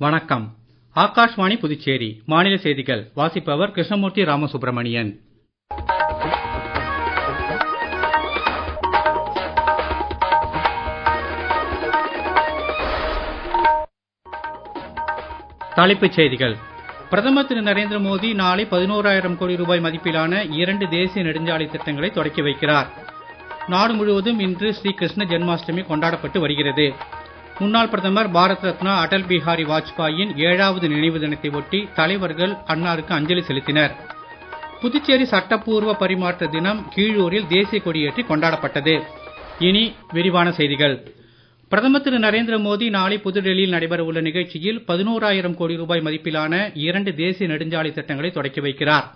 வணக்கம். ஆகாஷ்வாணி புதுச்சேரி மாநில செய்திகள் வாசிப்பவர் கிருஷ்ணமூர்த்தி ராமசுப்ரமணியன். தலைப்புச் செய்திகள். பிரதமர் திரு நரேந்திர மோடி நாளை 11,000 கோடி ரூபாய் மதிப்பிலான 2 தேசிய நெடுஞ்சாலை திட்டங்களை தொடக்கி வைக்கிறார். நாடு முழுவதும் இன்று ஸ்ரீ கிருஷ்ண ஜென்மாஷ்டமி கொண்டாடப்பட்டு வருகிறது. முன்னாள் பிரதமர் பாரத் ரத்னா அடல் பிஹாரி வாஜ்பாயின் 7வது நினைவு தினத்தை ஒட்டி தலைவர்கள் அன்னாருக்கு அஞ்சலி செலுத்தினர். புதுச்சேரி சட்டப்பூர்வ பரிமாற்ற தினம் கீழூரில் தேசிய கொடியேற்றி கொண்டாடப்பட்டது. இனி விரிவான செய்திகள். பிரதமர் திரு நரேந்திர மோடி நாளை புதுடெல்லியில் நடைபெற உள்ள நிகழ்ச்சியில் 11,000 கோடி ரூபாய் மதிப்பிலான 2 தேசிய நெடுஞ்சாலை திட்டங்களை தொடக்கி வைக்கிறார்.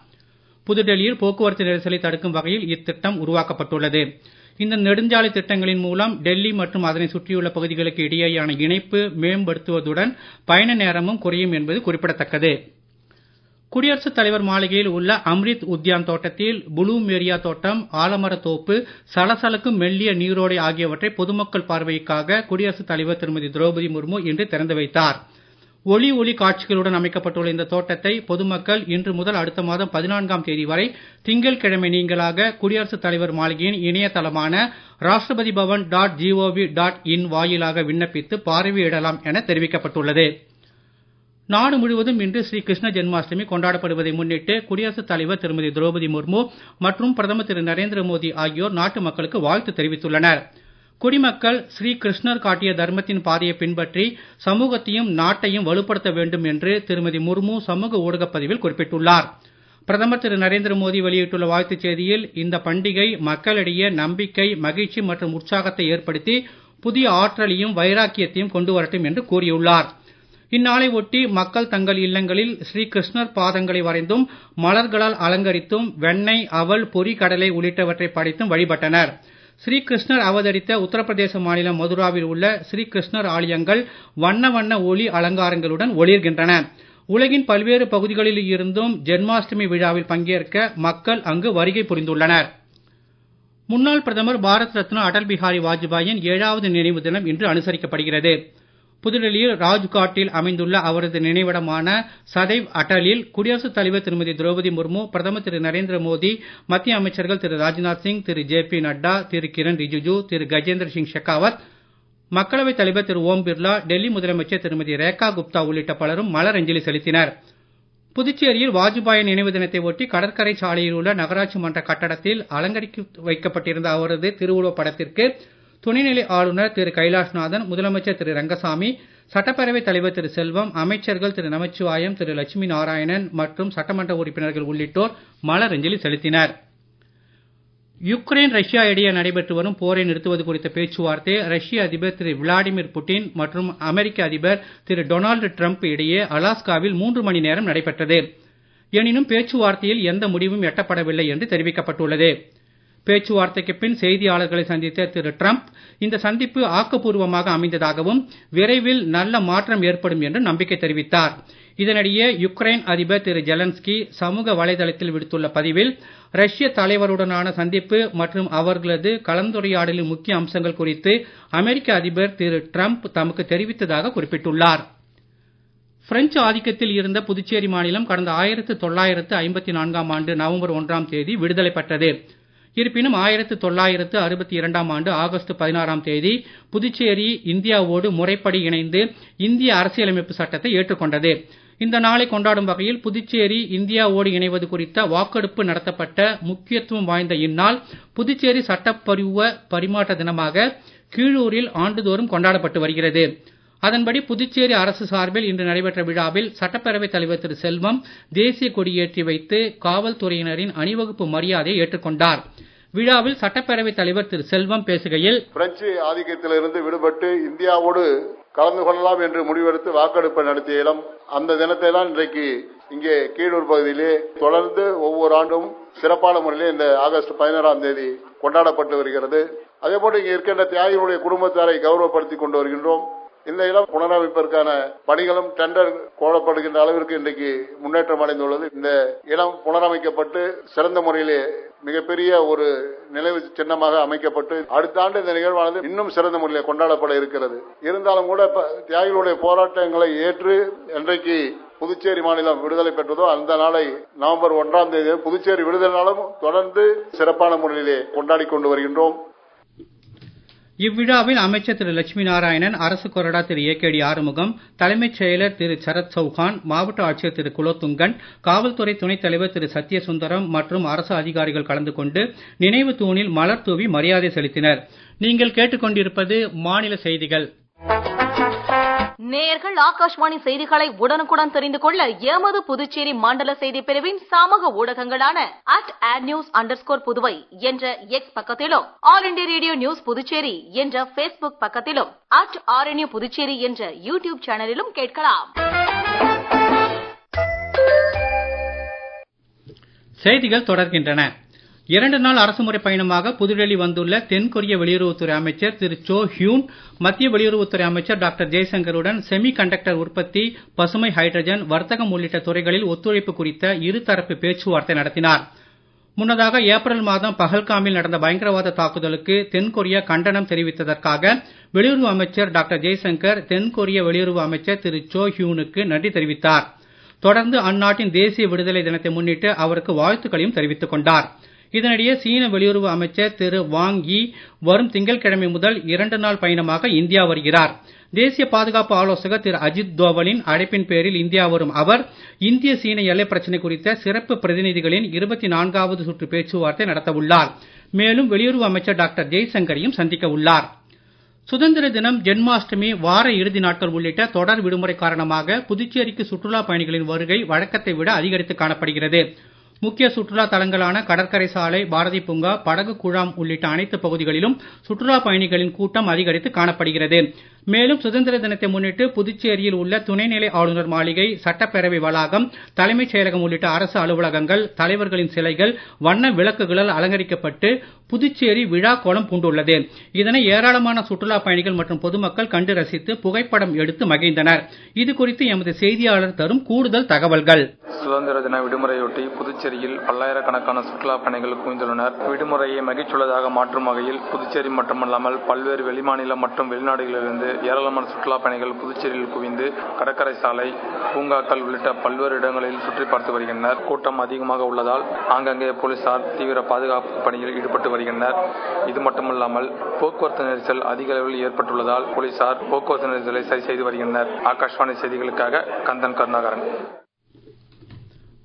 புதுடெல்லியில் போக்குவரத்து நெரிசலை தடுக்கும் வகையில் இத்திட்டம் உருவாக்கப்பட்டுள்ளது. இந்த நெடுஞ்சாலை திட்டங்களின் மூலம் டெல்லி மற்றும் அதனை சுற்றியுள்ள பகுதிகளுக்கு இடையேயான இணைப்பு மேம்படுத்துவதுடன் பயண நேரமும் குறையும் என்பது குறிப்பிடத்தக்கது. குடியரசுத் தலைவர் மாளிகையில் உள்ள அம்ரித் உத்யான் தோட்டத்தில் புளூமேரியா தோட்டம், ஆலமரத் தோப்பு, சலசலக்கும் மெல்லிய நீரோடை ஆகியவற்றை பொதுமக்கள் பார்வைக்காக குடியரசுத் தலைவர் திருமதி திரௌபதி முர்மு இன்று திறந்து வைத்தார். ஒளி காட்சிகளுடன் அமைக்கப்பட்டுள்ள இந்த தோட்டத்தை பொதுமக்கள் இன்று முதல் அடுத்த மாதம் 14ஆம் தேதி வரை திங்கட்கிழமை நீங்களாக குடியரசுத் தலைவர் மாளிகையின் இணையதளமான rashtrapatibhavan.gov.in வாயிலாக விண்ணப்பித்து பார்வையிடலாம் என தெரிவிக்கப்பட்டுள்ளது. நாடு முழுவதும் இன்று ஸ்ரீ கிருஷ்ண ஜென்மாஷ்டமி கொண்டாடப்படுவதை முன்னிட்டு குடியரசுத் தலைவர் திருமதி திரௌபதி முர்மு மற்றும் பிரதமர் திரு நரேந்திர மோடி ஆகியோர் நாட்டு மக்களுக்கு வாழ்த்து தெரிவித்துள்ளனர். குடிமக்கள் ஸ்ரீ கிருஷ்ணர் காட்டிய தர்மத்தின் பாதையை பின்பற்றி சமூகத்தையும் நாட்டையும் வலுப்படுத்த வேண்டும் என்று திருமதி முர்மு சமூக ஊடகப் பதிவில் குறிப்பிட்டுள்ளார். பிரதமர் திரு நரேந்திர மோடி வெளியிட்டுள்ள வாழ்த்துச் செய்தியில் இந்த பண்டிகை மக்களிடையே நம்பிக்கை, மகிழ்ச்சி மற்றும் உற்சாகத்தை ஏற்படுத்தி புதிய ஆற்றலையும் வைராக்கியத்தையும் கொண்டு வரட்டும் என்று கூறியுள்ளார். இந்நாளை ஒட்டி மக்கள் தங்கள் இல்லங்களில் ஸ்ரீ கிருஷ்ணர் பாதங்களை வரைந்தும் மலர்களால் அலங்கரித்தும் வெண்ணெய், அவல், பொரி கடலை உள்ளிட்டவற்றை படைத்தும் வழிபட்டனர். ஸ்ரீ கிருஷ்ணர் அவதரித்த உத்தரப்பிரதேச மாநிலம் மதுராவில் உள்ள ஸ்ரீ கிருஷ்ணர் ஆலயங்கள் வண்ண வண்ண ஒளி அலங்காரங்களுடன் ஒளிர்கின்றன. உலகின் பல்வேறு பகுதிகளில் இருந்தும் ஜென்மாஷ்டமி விழாவில் பங்கேற்க மக்கள் அங்கு வருகை புரிந்துள்ளனர். முன்னாள் பிரதமர் பாரத் ரத்னா அடல் பிஹாரி வாஜ்பாயின் 7வது நினைவு தினம் இன்று அனுசரிக்கப்படுகிறது. புதுடெல்லியில் ராஜ்காட்டில் அமைந்துள்ள அவரது நினைவிடமான சதைவ் அட்டலில் குடியரசுத் தலைவர் திருமதி திரௌபதி முர்மு, பிரதமர் திரு நரேந்திர மோடி, மத்திய அமைச்சர்கள் திரு ராஜ்நாத் சிங், திரு ஜே.பி. நட்டா, திரு கிரண் ரிஜிஜு, திரு கஜேந்திர சிங் ஷெகாவத், மக்களவைத் தலைவர் திரு ஓம் பிர்லா, டெல்லி முதலமைச்சர் திருமதி ரேகா குப்தா உள்ளிட்ட பலரும் மலரஞ்சலி செலுத்தினர். புதுச்சேரியில் வாஜ்பாயின் நினைவு தினத்தை ஒட்டி கடற்கரை சாலையில் உள்ள நகராட்சி மன்ற கட்டடத்தில் அலங்கரித்து வைக்கப்பட்டிருந்த அவரது திருவுருவப் படத்திற்கு துணைநிலை ஆளுநர் திரு கைலாஷ்நாதன், முதலமைச்சர் திரு ரங்கசாமி, சட்டப்பேரவைத் தலைவர் திரு செல்வம், அமைச்சர்கள் திரு நமச்சிவாயம், திரு லட்சுமி நாராயணன் மற்றும் சட்டமன்ற உறுப்பினர்கள் உள்ளிட்டோர் மலரஞ்சலி செலுத்தினர். யுக்ரைன் ரஷ்யா இடையே நடைபெற்று வரும் போரை நிறுத்துவது குறித்த பேச்சுவார்த்தை ரஷ்ய அதிபர் திரு விளாடிமிர் புட்டின் மற்றும் அமெரிக்க அதிபர் திரு டொனால்டு டிரம்ப் இடையே அலாஸ்காவில் 3 மணி நேரம் நடைபெற்றது. எனினும் பேச்சுவார்த்தையில் எந்த முடிவும் எட்டப்படவில்லை என்று தெரிவிக்கப்பட்டுள்ளது. பேச்சுவார்த்தைக்கு பின் செய்தியாளர்களை சந்தித்த திரு டிரம்ப் இந்த சந்திப்பு ஆக்கப்பூர்வமாக அமைந்ததாகவும் விரைவில் நல்ல மாற்றம் ஏற்படும் என்று நம்பிக்கை தெரிவித்தார். இதனிடையே யுக்ரைன் அதிபர் திரு ஜெலன்ஸ்கி சமூக வலைதளத்தில் விடுத்துள்ள பதிவில் ரஷ்ய தலைவருடனான சந்திப்பு மற்றும் அவர்களது கலந்துரையாடலின் முக்கிய அம்சங்கள் குறித்து அமெரிக்க அதிபர் திரு டிரம்ப் தமக்கு தெரிவித்ததாக குறிப்பிட்டுள்ளார். பிரெஞ்சு ஆதிக்கத்தில் இருந்த புதுச்சேரி மாநிலம் கடந்த 1954ஆம் ஆண்டு நவம்பர் 1ஆம் தேதி விடுதலை பெற்றது. இருப்பினும் 1962ஆம் ஆண்டு ஆகஸ்ட் 16ஆம் தேதி புதுச்சேரி இந்தியாவோடு முறைப்படி இணைந்து இந்திய அரசியலமைப்பு சட்டத்தை ஏற்றுக்கொண்டது. இந்த நாளை கொண்டாடும் வகையில் புதுச்சேரி இந்தியாவோடு இணைவது குறித்த வாக்கெடுப்பு நடத்தப்பட்ட முக்கியத்துவம் வாய்ந்த இந்நாள் புதுச்சேரி சட்டப்பூர்வ பரிமாற்ற தினமாக கீழூரில் ஆண்டுதோறும் கொண்டாடப்பட்டு வருகிறது. அதன்படி புதுச்சேரி அரசு சார்பில் இன்று நடைபெற்ற விழாவில் சட்டப்பேரவைத் தலைவர் திரு செல்வம் தேசிய கொடியேற்றி வைத்து காவல்துறையினரின் அணிவகுப்பு மரியாதையை ஏற்றுக்கொண்டார். விழாவில் சட்டப்பேரவைத் தலைவர் திரு செல்வம் பேசுகையில், பிரெஞ்சு ஆதிக்கத்திலிருந்து விடுபட்டு இந்தியாவோடு கலந்து கொள்ளலாம் என்று முடிவெடுத்து வாக்கெடுப்பு நடத்திய இடம் அந்த தினத்தை தான் இன்றைக்கு இங்கே கீழூர் பகுதியிலே தொடர்ந்து ஒவ்வொரு ஆண்டும் சிறப்பான முறையிலே இந்த ஆகஸ்ட் 16ஆம் தேதி கொண்டாடப்பட்டு வருகிறது. அதேபோன்று இங்கே இருக்கின்ற தியாகிகளுடைய குடும்பத்தாரை கௌரவப்படுத்திக் கொண்டு வருகின்றோம். இந்த இடம் புனரமைப்பிற்கான பணிகளும் டெண்டர் கோரப்படுகின்ற அளவிற்கு இன்றைக்கு முன்னேற்றம் அடைந்துள்ளது. இந்த இடம் புனரமைக்கப்பட்டு சிறந்த முறையிலே மிகப்பெரிய ஒரு நினைவு சின்னமாக அமைக்கப்பட்டு அடுத்த ஆண்டு இந்த நிகழ்வானது இன்னும் சிறந்த முறையில் கொண்டாடப்பட இருக்கிறது. இருந்தாலும் கூட தியாகிகளுடைய போராட்டங்களை ஏற்று இன்றைக்கு புதுச்சேரி மாநிலம் விடுதலை பெற்றதோ அந்த நாளை நவம்பர் 1ஆம் தேதி புதுச்சேரி விடுதலை நாளும் தொடர்ந்து சிறப்பான முறையிலே கொண்டாடி கொண்டு வருகின்றோம். இவ்விழாவில் அமைச்சர் திரு லட்சுமி நாராயணன், அரசு கொறடா திரு ஏகேடி ஆறுமுகம், தலைமைச் செயலர் திரு சரத் சௌகான், மாவட்ட ஆட்சியர் திரு குலோத்துங்கன், காவல்துறை துணைத் தலைவர் திரு சத்யசுந்தரம் மற்றும் அரசு அதிகாரிகள் கலந்து கொண்டு நினைவு தூணில் மலர் தூவி மரியாதை செலுத்தினர். நீங்கள் கேட்டுக்கொண்டிருப்பது மாநில செய்திகள். நேயர்கள் ஆகாஷ்வாணி செய்திகளை உடனுக்குடன் தெரிந்து கொள்ள எமது புதுச்சேரி மண்டல செய்தி பிரிவின் சமூக ஊடகங்களான @adnews_புதுவை என்ற எக்ஸ் பக்கத்திலும், all India radio news Puducherry என்ற பேஸ்புக் பக்கத்திலும், @RNU புதுச்சேரி என்ற யூடியூப் சேனலிலும் கேட்கலாம். செய்திகள் தொடர்கின்றன. 2 நாள் அரசுமுறை பயணமாக புதுடெல்லி வந்துள்ள தென்கொரிய வெளியுறவுத்துறை அமைச்சர் திரு சோ ஹியூன், மத்திய வெளியுறவுத்துறை அமைச்சர் டாக்டர் ஜெய்சங்கருடன் செமி கண்டக்டர் உற்பத்தி, பசுமை ஹைட்ரஜன், வர்த்தகம் உள்ளிட்ட துறைகளில் ஒத்துழைப்பு குறித்த இருதரப்பு பேச்சுவார்த்தை நடத்தினார். முன்னதாக ஏப்ரல் மாதம் பஹல்காமில் நடந்த பயங்கரவாத தாக்குதலுக்கு தென்கொரியா கண்டனம் தெரிவித்ததற்காக வெளியுறவு அமைச்சர் டாக்டர் ஜெய்சங்கர் தென்கொரிய வெளியுறவு அமைச்சர் திரு சோ ஹியூனுக்கு நன்றி தெரிவித்தார். தொடர்ந்து அந்நாட்டின் தேசிய விடுதலை தினத்தை முன்னிட்டு அவருக்கு வாழ்த்துக்களையும் தெரிவித்துக் கொண்டார். இதனிடையே சீன வெளியுறவு அமைச்சர் திரு வாங் யி வரும் திங்கட்கிழமை முதல் 2 நாள் பயணமாக இந்தியா வருகிறார். தேசிய பாதுகாப்பு ஆலோசகர் திரு அஜித் தோவலின் அழைப்பின் பேரில் இந்தியா வரும் அவர் இந்திய சீன எல்லை பிரச்சினை குறித்த சிறப்பு பிரதிநிதிகளின் 24வது சுற்று பேச்சுவார்த்தை நடத்த உள்ளார். மேலும் வெளியுறவு அமைச்சர் டாக்டர் ஜெய்சங்கரையும் சந்திக்க உள்ளார். சுதந்திர தினம், ஜென்மாஷ்டமி, வார இறுதி நாட்கள் உள்ளிட்ட தொடர் விடுமுறை காரணமாக புதுச்சேரிக்கு சுற்றுலா பயணிகளின் வருகை வழக்கத்தை விட அதிகரித்து காணப்படுகிறது. முக்கிய சுற்றுலா தலங்களான கடற்கரை சாலை, பாரதி பூங்கா, படகு குழாம் உள்ளிட்ட அனைத்து பகுதிகளிலும் சுற்றுலா பயணிகளின் கூட்டம் அதிகரித்து காணப்படுகிறது. மேலும் சுதந்திர தினத்தை முன்னிட்டு புதுச்சேரியில் உள்ள துணைநிலை ஆளுநர் மாளிகை, சட்டப்பேரவை வளாகம், தலைமைச் செயலகம் உள்ளிட்ட அரசு அலுவலகங்கள், தலைவர்களின் சிலைகள் வண்ண விளக்குகளால் அலங்கரிக்கப்பட்டு புதுச்சேரி விழா கோலம் பூண்டுள்ளது. இதனை ஏராளமான சுற்றுலா பயணிகள் மற்றும் பொதுமக்கள் கண்டு ரசித்து புகைப்படம் எடுத்து மகிழ்ந்தனர். இது குறித்து எமது செய்தியாளர் தரும் கூடுதல் தகவல்கள். சுதந்திர தின விடுமுறையொட்டி புதுச்சேரியில் பல்லாயிரக்கணக்கான சுற்றுலா பயணிகள் குவிந்துள்ளனர். விடுமுறையை மகிழ்ச்சியுள்ளதாக மாற்றும் வகையில் புதுச்சேரி மட்டுமல்லாமல் பல்வேறு வெளிமாநில மற்றும் வெளிநாடுகளிலிருந்து ஏராளமான சுற்றுலா பயணிகள் புதுச்சேரியில் குவிந்து கடற்கரை சாலை, பூங்காக்கள் உள்ளிட்ட பல்வேறு இடங்களில் சுற்றி பார்த்து வருகின்றனர். கூட்டம் அதிகமாக உள்ளதால் ஆங்காங்கே போலீசார் தீவிர பாதுகாப்பு பணியில் ஈடுபட்டு வருகின்றனர். இது மட்டுமல்லாமல் போக்குவரத்து நெரிசல் அதிக அளவில் ஏற்பட்டுள்ளதால் போலீசார் போக்குவரத்து நெரிசலை சரி செய்து வருகின்றனர். ஆகாஷ்வாணி செய்திகளுக்காக கந்தன் கருணாகரன்.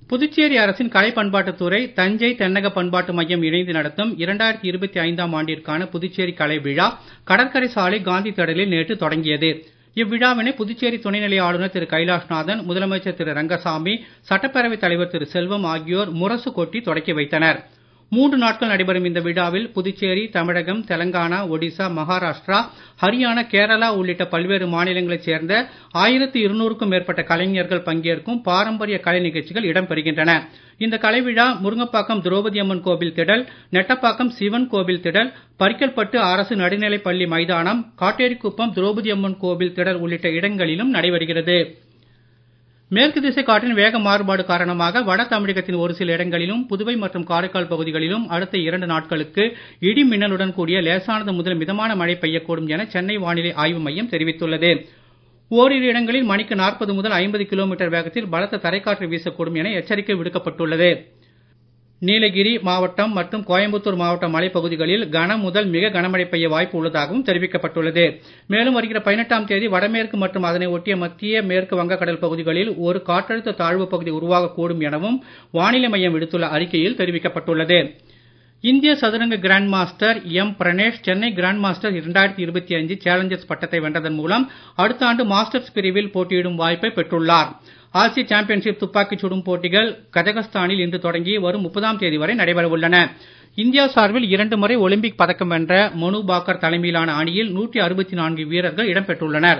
புதுச்சேரி அரசின் கலை பண்பாட்டுத்துறை, தஞ்சை தென்னக பண்பாட்டு மையம் இணைந்து நடத்தும் 2025ஆம் ஆண்டிற்கான புதுச்சேரி கலை விழா கடற்கரை சாலை காந்தி திடலில் நேற்று தொடங்கியது. இவ்விழாவினை புதுச்சேரி துணைநிலை ஆளுநர் திரு கைலாஷ்நாதன், முதலமைச்சர் திரு ரங்கசாமி, சட்டப்பேரவைத் தலைவர் திரு செல்வம் ஆகியோர் முரசு கொட்டி தொடக்கி வைத்தனர். 3 நாட்கள் நடைபெறும் இந்த விழாவில் புதுச்சேரி, தமிழகம், தெலங்கானா, ஒடிசா, மகாராஷ்டிரா, ஹரியானா, கேரளா உள்ளிட்ட பல்வேறு மாநிலங்களைச் சேர்ந்த 1200க்கும் மேற்பட்ட கலைஞர்கள் பங்கேற்கும் பாரம்பரிய கலை நிகழ்ச்சிகள் இடம்பெறுகின்றன. இந்த கலை விழா முருங்கப்பாக்கம் திரௌபதி அம்மன் கோவில் திடல், நெட்டப்பாக்கம் சிவன் கோவில் திடல், பரிக்கல்பட்டு அரசு நடுநிலைப் பள்ளி மைதானம், காட்டேரிக்குப்பம் திரௌபதி அம்மன் கோவில் திடல் உள்ளிட்ட இடங்களிலும் நடைபெறுகிறது. மேற்கு திசை காற்றின் வேக மாறுபாடு காரணமாக வட தமிழகத்தின் ஒரு சில இடங்களிலும் புதுவை மற்றும் காரைக்கால் பகுதிகளிலும் அடுத்த 2 நாட்களுக்கு இடி மின்னலுடன் கூடிய லேசானது முதல் மிதமான மழை பெய்யக்கூடும் என சென்னை வானிலை ஆய்வு மையம் தெரிவித்துள்ளது. ஓரிரு இடங்களில் மணிக்கு 40 முதல் 50 கிலோமீட்டர் வேகத்தில் பலத்த தரைக்காற்று வீசக்கூடும் என எச்சரிக்கை விடுக்கப்பட்டுள்ளது. நீலகிரி மாவட்டம் மற்றும் கோயம்புத்தூர் மாவட்ட மலைப்பகுதிகளில் கன முதல் மிக கனமழை பெய்ய வாய்ப்பு உள்ளதாகவும் தெரிவிக்கப்பட்டுள்ளது. மேலும் வருகிற 18ஆம் தேதி வடமேற்கு மற்றும் அதனை ஒட்டிய மத்திய மேற்கு வங்கக்கடல் பகுதிகளில் ஒரு காற்றழுத்த தாழ்வு பகுதி உருவாகக்கூடும் எனவும் வானிலை மையம் விடுத்துள்ள அறிக்கையில் தெரிவிக்கப்பட்டுள்ளது. இந்திய சதுரங்க grand master M Pranesh Chennai grand master 2025 Challengers பட்டத்தை வென்றதன் மூலம் அடுத்த ஆண்டு மாஸ்டர்ஸ் பிரிவில் போட்டியிடும் வாய்ப்பை பெற்றுள்ளார். ஆசிய சாம்பியன்ஷிப் துப்பாக்கிச் சுடும் போட்டிகள் கஜகஸ்தானில் இன்று தொடங்கி வரும் 30ஆம் தேதி வரை நடைபெற உள்ளன. இந்தியா சார்பில் 2 முறை ஒலிம்பிக் பதக்கம் வென்ற மனு பாக்கர் தலைமையிலான அணியில் 164 வீரர்கள் இடம்பெற்றுள்ளனர்.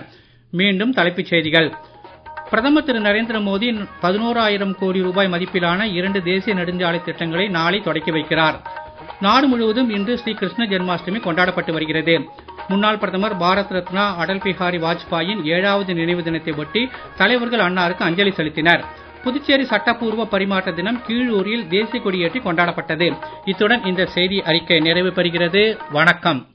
மீண்டும் தலைப்புச் செய்திகள். பிரதமர் திரு நரேந்திர மோடி 11,000 கோடி ரூபாய் மதிப்பிலான 2 தேசிய நெடுஞ்சாலை திட்டங்களை நாளை தொடக்கி வைக்கிறார். நாடு முழுவதும் இன்று ஸ்ரீ கிருஷ்ண ஜென்மாஷ்டமி கொண்டாடப்பட்டு வருகிறது. முன்னாள் பிரதமர் பாரத் ரத்னா அடல் பிஹாரி வாஜ்பாயின் 7வது நினைவு தினத்தை ஒட்டி தலைவர்கள் அன்னாருக்கு அஞ்சலி செலுத்தினர். புதுச்சேரி சட்டப்பூர்வ பரிமாற்ற தினம் கீழூரில் தேசிய கொடியேற்றி கொண்டாடப்பட்டது. இத்துடன் இந்த செய்தி அறிக்கை நிறைவு பெறுகிறது. வணக்கம்.